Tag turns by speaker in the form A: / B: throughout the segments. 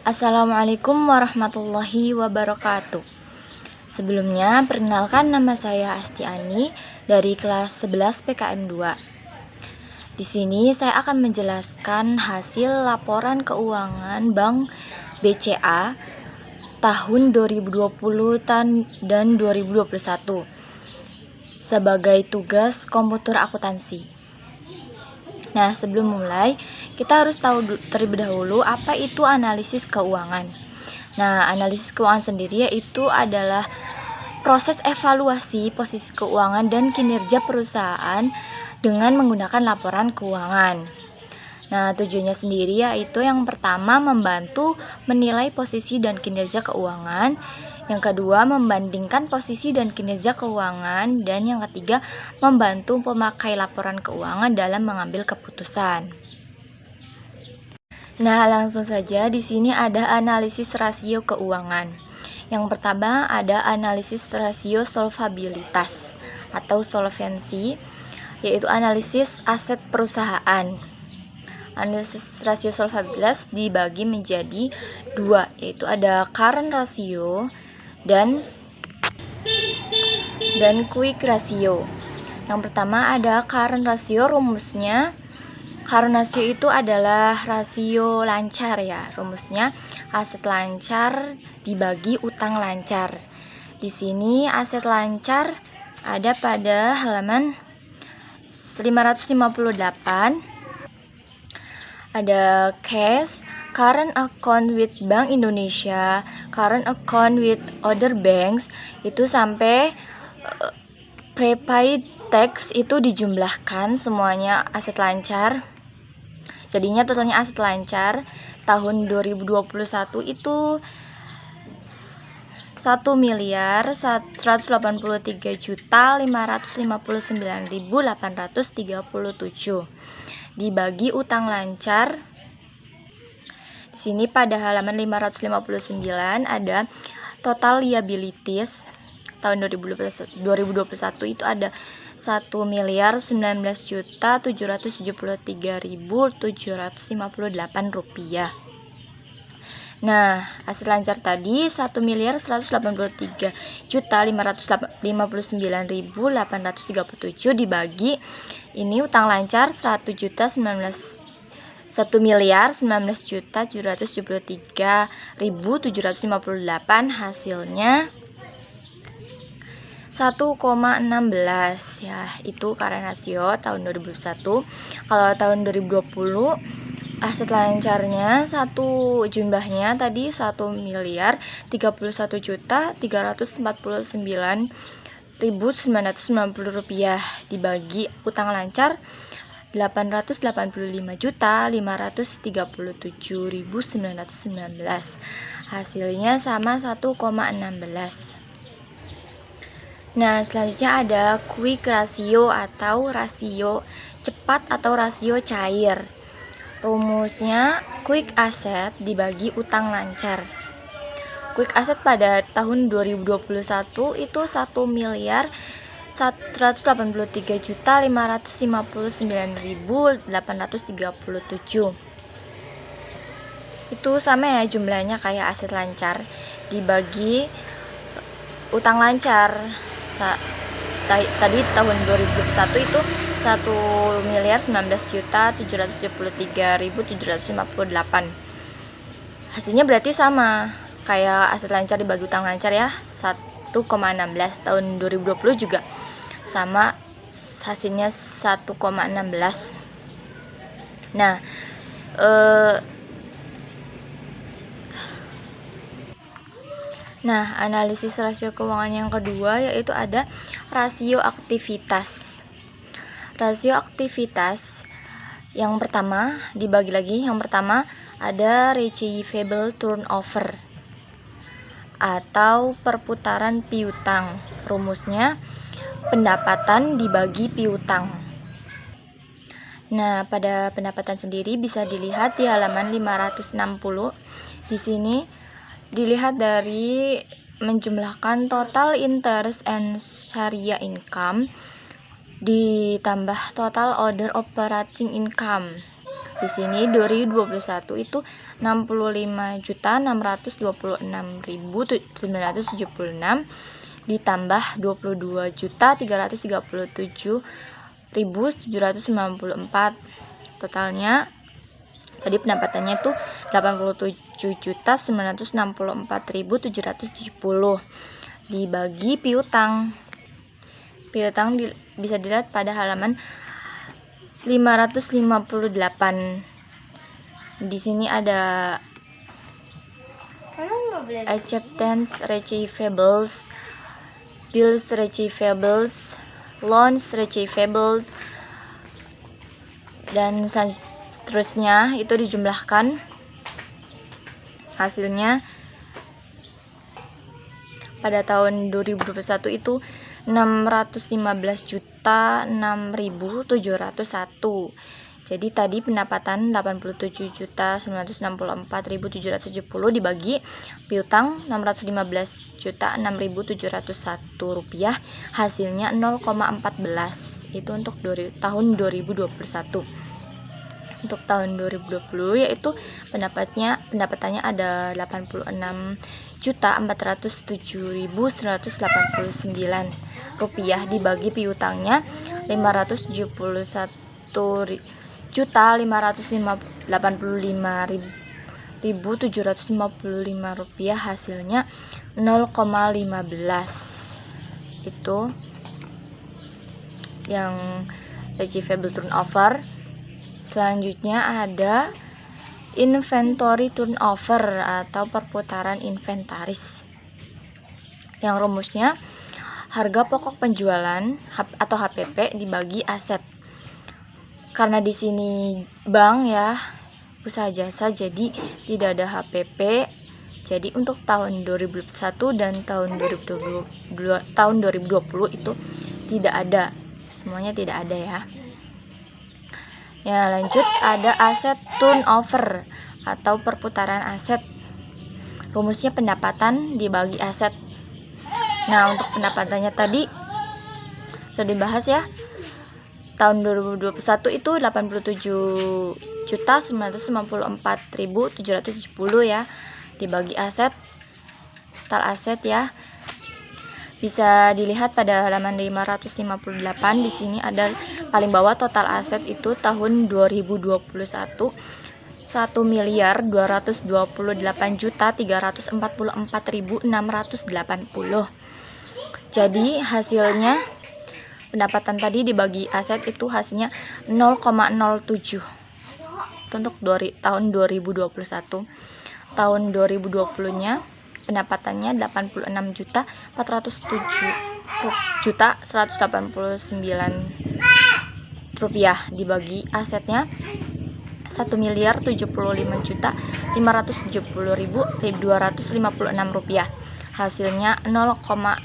A: Assalamualaikum warahmatullahi wabarakatuh. Sebelumnya, perkenalkan nama saya Astiani dari kelas 11 PKM 2. Di sini saya akan menjelaskan hasil laporan keuangan Bank BCA tahun 2020 dan 2021 sebagai tugas komputer akuntansi. Nah, sebelum mulai, kita harus tahu terlebih dahulu apa itu analisis keuangan. Nah, analisis keuangan sendiri yaitu adalah proses evaluasi posisi keuangan dan kinerja perusahaan dengan menggunakan laporan keuangan. Nah, tujuannya sendiri yaitu yang pertama membantu menilai posisi dan kinerja keuangan, yang kedua membandingkan posisi dan kinerja keuangan, dan yang ketiga membantu pemakai laporan keuangan dalam mengambil keputusan. Nah, langsung saja di sini ada analisis rasio keuangan. Yang pertama ada analisis rasio solvabilitas atau solvensi, yaitu analisis aset perusahaan. Analisis rasio solvabilitas dibagi menjadi dua, yaitu ada current ratio dan quick ratio. Yang pertama ada current ratio, rumusnya current ratio itu adalah rasio lancar ya. Rumusnya aset lancar dibagi utang lancar. Di sini aset lancar ada pada halaman 558. Ada cash, current account with Bank Indonesia, current account with other banks, itu sampai prepaid tax itu dijumlahkan semuanya aset lancar. Jadinya totalnya aset lancar tahun 2021 itu 1.183.559.837 dibagi utang lancar. Di sini pada halaman 559 ada total liabilities tahun 2021 itu ada 1.19.773.758 rupiah. Nah, aset lancar tadi 1.183.559.837 dibagi ini utang lancar 1.019.773.758 hasilnya 1,16 ya, itu current ratio tahun 2021. Kalau tahun 2020 aset lancarnya jumlahnya tadi 1.341.349.990 rupiah dibagi utang lancar 885.537.919 hasilnya sama 1,16. Nah, selanjutnya ada quick ratio atau rasio cepat atau rasio cair. Rumusnya quick asset dibagi utang lancar. Quick asset pada tahun 2021 itu 1.183.559.837. Itu sama ya jumlahnya kayak aset lancar dibagi utang lancar. Tadi tahun 2021 itu 1.019.773.758. Hasilnya berarti sama kayak aset lancar dibagi utang lancar ya, 1,16. Tahun 2020 juga sama, hasilnya 1,16. Nah, analisis rasio keuangan yang kedua yaitu ada rasio aktivitas. Rasio aktivitas yang pertama dibagi lagi. Yang pertama ada receivable turnover atau perputaran piutang. Rumusnya pendapatan dibagi piutang. Nah, pada pendapatan sendiri bisa dilihat di halaman 560. Di sini dilihat dari menjumlahkan total interest and sharia income ditambah total other operating income. Di sini 2021 itu 65.626.976 ditambah 22.337.794. Totalnya tadi pendapatannya itu 87.964.770 dibagi piutang. Piutang bisa dilihat pada halaman 558. Di sini ada acceptance receivables, bills receivables, loans receivables, dan seterusnya. Itu dijumlahkan, hasilnya pada tahun 2021 itu 615.006.701. Jadi tadi pendapatan 87.964.770 dibagi piutang 615.006.701 rupiah, hasilnya 0,14. Itu untuk tahun 2021. Untuk tahun 2020 yaitu pendapatannya ada 86.407.189 rupiah dibagi piutangnya 571.585.755 rupiah, hasilnya 0,15. Itu yang receivable turnover. Selanjutnya ada inventory turnover atau perputaran inventaris, yang rumusnya harga pokok penjualan atau HPP dibagi aset. Karena di sini bank ya, usaha jasa, jadi tidak ada HPP. Jadi untuk tahun 2021 dan tahun 2020 itu tidak ada, semuanya tidak ada ya. Ya, lanjut ada aset turnover atau perputaran aset. Rumusnya pendapatan dibagi aset. Nah, untuk pendapatannya tadi sudah dibahas ya. Tahun 2021 itu 87.994.770 ya, dibagi aset. Total aset ya. Bisa dilihat pada halaman 558. Di sini ada paling bawah total aset itu tahun 2021 1.228.344.680. Jadi hasilnya pendapatan tadi dibagi aset itu hasilnya 0,07. Untuk tahun 2021. Tahun 2020-nya pendapatannya 86.189 rupiah dibagi asetnya 1.075.570.256 rupiah, hasilnya 0,08.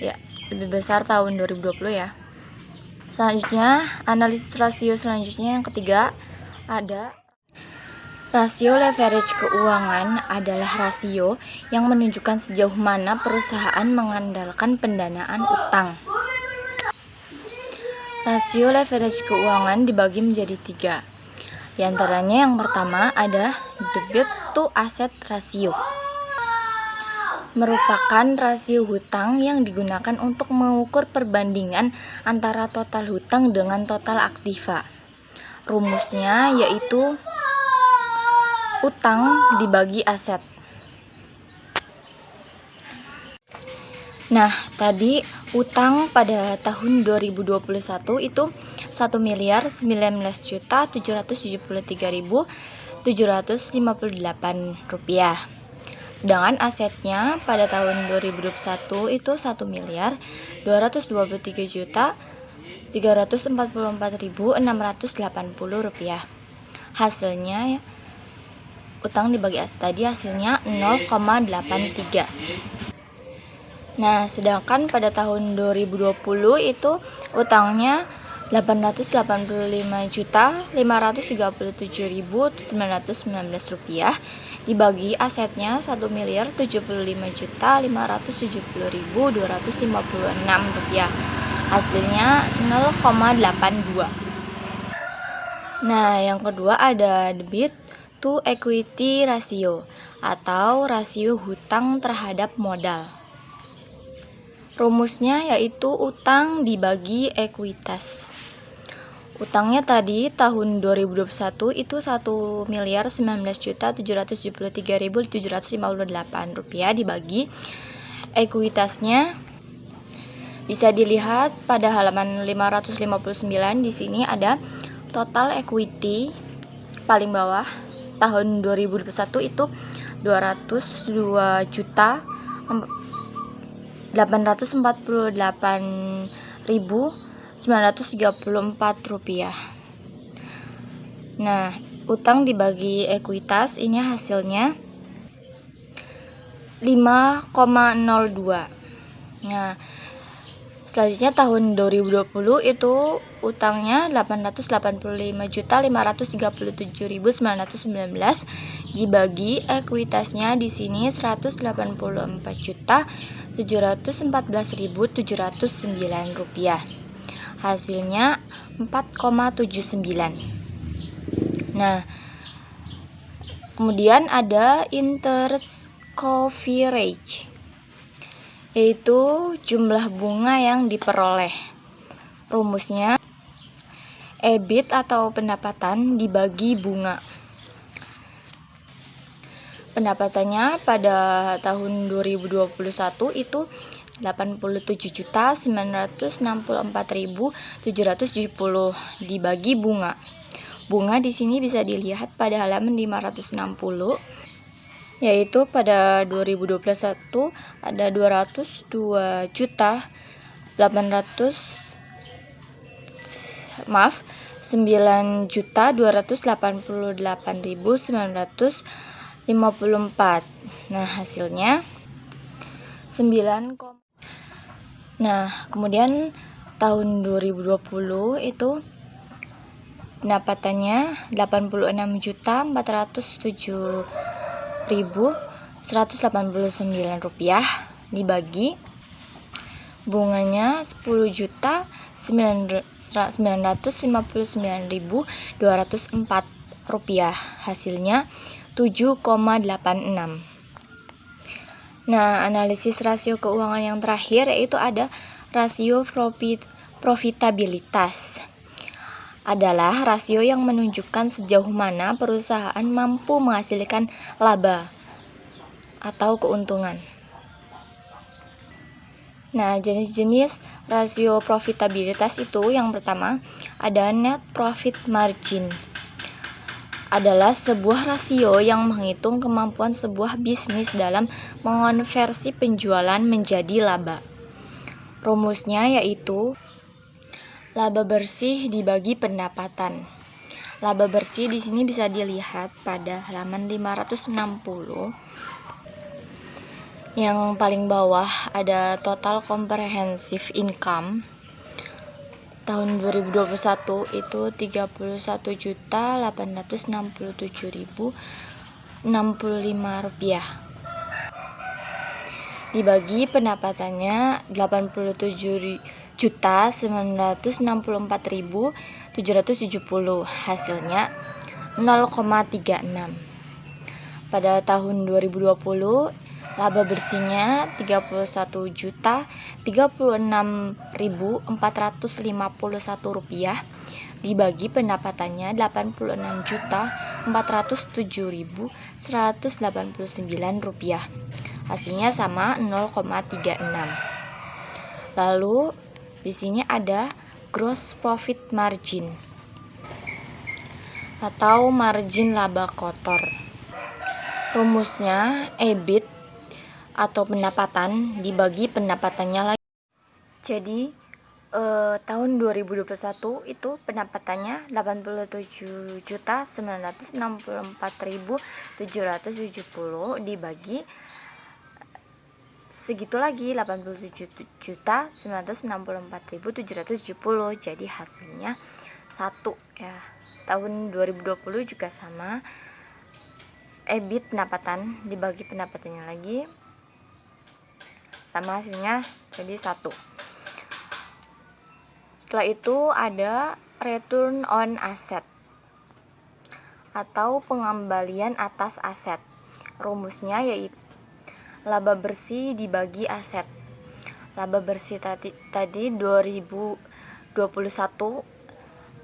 A: Ya, lebih besar tahun 2020 ya. Selanjutnya analisis rasio selanjutnya yang ketiga ada rasio leverage keuangan. Adalah rasio yang menunjukkan sejauh mana perusahaan mengandalkan pendanaan utang. Rasio leverage keuangan dibagi menjadi 3. Di antaranya yang pertama ada debt to asset ratio. Merupakan rasio hutang yang digunakan untuk mengukur perbandingan antara total hutang dengan total aktiva. Rumusnya yaitu utang dibagi aset. Nah, tadi utang pada tahun 2021 itu 1.919.773.758 rupiah. Sedangkan asetnya pada tahun 2021 itu 1.223.344.680 rupiah. Hasilnya ya, utang dibagi aset tadi hasilnya 0,83. Nah, sedangkan pada tahun 2020 itu utangnya 885.537.919 rupiah dibagi asetnya 1.075.570.256 rupiah, hasilnya 0,82. Nah, yang kedua ada debit to equity ratio atau rasio hutang terhadap modal. Rumusnya yaitu utang dibagi ekuitas. Utangnya tadi tahun 2021 itu 1.19.773.758 rupiah dibagi ekuitasnya bisa dilihat pada halaman 559. Di sini ada total equity paling bawah tahun 2021 itu 202 juta 848.934 rupiah. Nah, utang dibagi ekuitas ini hasilnya 5,02. Nah, selanjutnya tahun 2020 itu utangnya 885.537.919 dibagi ekuitasnya di sini 184.714.709 rupiah. Hasilnya 4,79. Nah, kemudian ada interest coverage, yaitu jumlah bunga yang diperoleh. Rumusnya EBIT atau pendapatan dibagi bunga. Pendapatannya pada tahun 2021 itu 87.964.770 dibagi bunga. Bunga di sini bisa dilihat pada halaman 560, yaitu pada 2021 ada 9.288.954. Nah, hasilnya 9. Nah, kemudian tahun 2020 itu pendapatannya 86.407.189 rupiah dibagi bunganya 10.959.204 rupiah. Hasilnya 7,86. Nah, analisis rasio keuangan yang terakhir yaitu ada rasio profitabilitas. Adalah rasio yang menunjukkan sejauh mana perusahaan mampu menghasilkan laba atau keuntungan. Nah, jenis-jenis rasio profitabilitas itu yang pertama ada net profit margin. Adalah sebuah rasio yang menghitung kemampuan sebuah bisnis dalam mengonversi penjualan menjadi laba. Rumusnya yaitu laba bersih dibagi pendapatan. Laba bersih di sini bisa dilihat pada halaman 560. Yang paling bawah ada total comprehensive income. Tahun 2021 itu 31.867.065 rupiah. Dibagi pendapatannya 87.964.770. Hasilnya 0,36. Pada tahun 2020 laba bersihnya 31.036.451 rupiah dibagi pendapatannya 86.407.189 rupiah. Hasilnya sama 0,36. Lalu di sini ada gross profit margin atau margin laba kotor. Rumusnya EBIT atau pendapatan dibagi pendapatannya lagi. Jadi tahun 2021 itu pendapatannya 87.964.770 dibagi segitu lagi 87.964.770. Jadi hasilnya 1 ya. Tahun 2020 juga sama. EBIT pendapatan dibagi pendapatannya lagi sama hasilnya jadi 1. Setelah itu ada return on asset. atau pengembalian atas aset. Rumusnya yaitu laba bersih dibagi aset. Laba bersih tadi 2021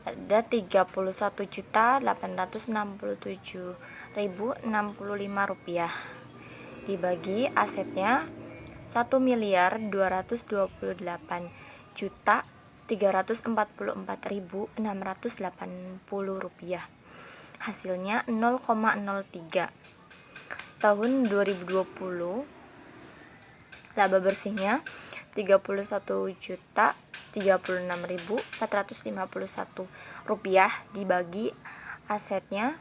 A: ada 31.867.065 rupiah, dibagi asetnya 1.228.344.680 rupiah, hasilnya 0,03. Tahun 2020 laba bersihnya 31.036.451 rupiah, dibagi asetnya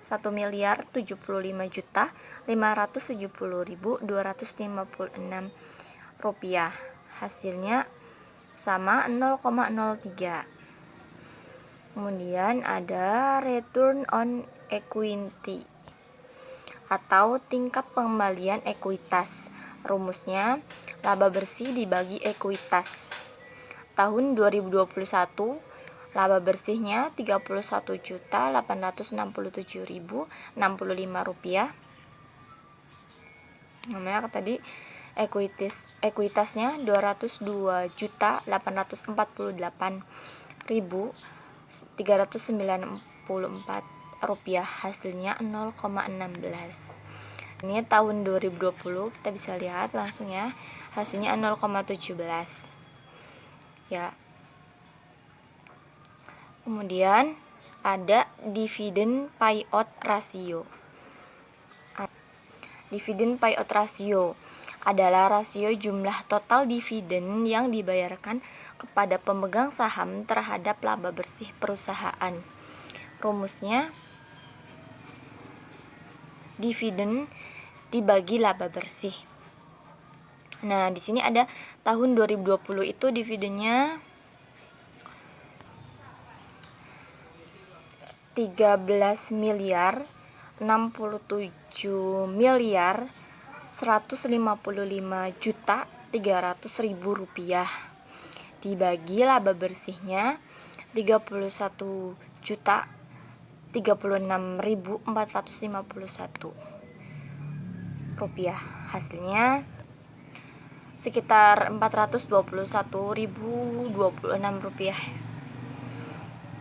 A: 1.075.570.256 rupiah, hasilnya sama 0,03. Kemudian ada return on equity atau tingkat pengembalian ekuitas. Rumusnya laba bersih dibagi ekuitas. Tahun 2021 laba bersihnya 31.867.065 rupiah. Namanya tadi ekuitasnya 202.848.394 rupiah, hasilnya 0,16. Ini tahun 2020 kita bisa lihat langsung ya, hasilnya 0,17 ya. Kemudian ada dividen payout ratio. Dividen payout ratio adalah rasio jumlah total dividen yang dibayarkan kepada pemegang saham terhadap laba bersih perusahaan. Rumusnya dividen dibagi laba bersih. Nah, di sini ada tahun 2020 itu dividennya 13.067.155.300.000 rupiah, dibagi laba bersihnya 31.036.451 rupiah, hasilnya sekitar 421.026 rupiah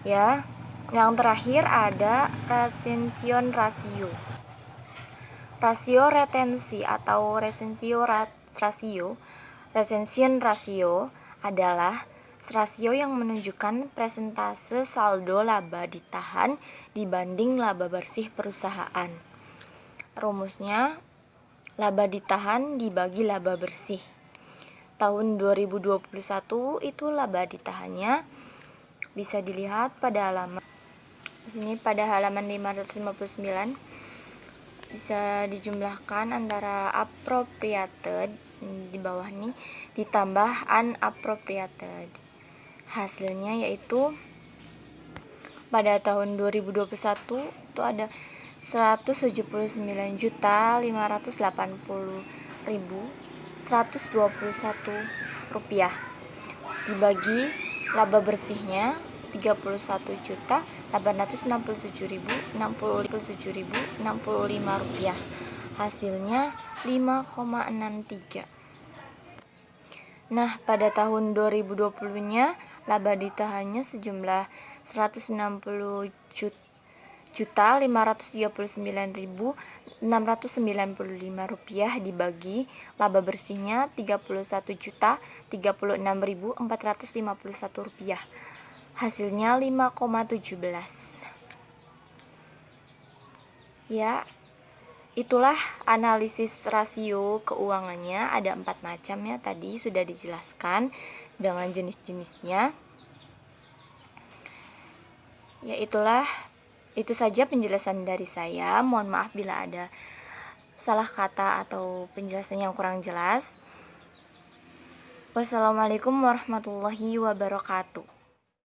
A: ya. Yang terakhir ada retention ratio. Rasio retensi atau retention ratio adalah rasio yang menunjukkan persentase saldo laba ditahan dibanding laba bersih perusahaan. Rumusnya laba ditahan dibagi laba bersih. Tahun 2021 itu laba ditahannya bisa dilihat pada halaman di sini, pada halaman 559 bisa dijumlahkan antara appropriated di bawah nih ditambah unappropriated. Hasilnya yaitu pada tahun 2021 itu ada 179.580.121 rupiah, dibagi laba bersihnya 31.867.065 rupiah, hasilnya 5,63. Nah, pada tahun 2020-nya laba ditahannya sejumlah 160.539.695 rupiah, dibagi laba bersihnya 31.036.451 rupiah, hasilnya 5,17 ya. Itulah analisis rasio keuangannya, ada 4 macam ya, tadi sudah dijelaskan dengan jenis-jenisnya ya. Itu saja penjelasan dari saya. Mohon maaf bila ada salah kata atau penjelasan yang kurang jelas. Wassalamualaikum warahmatullahi wabarakatuh.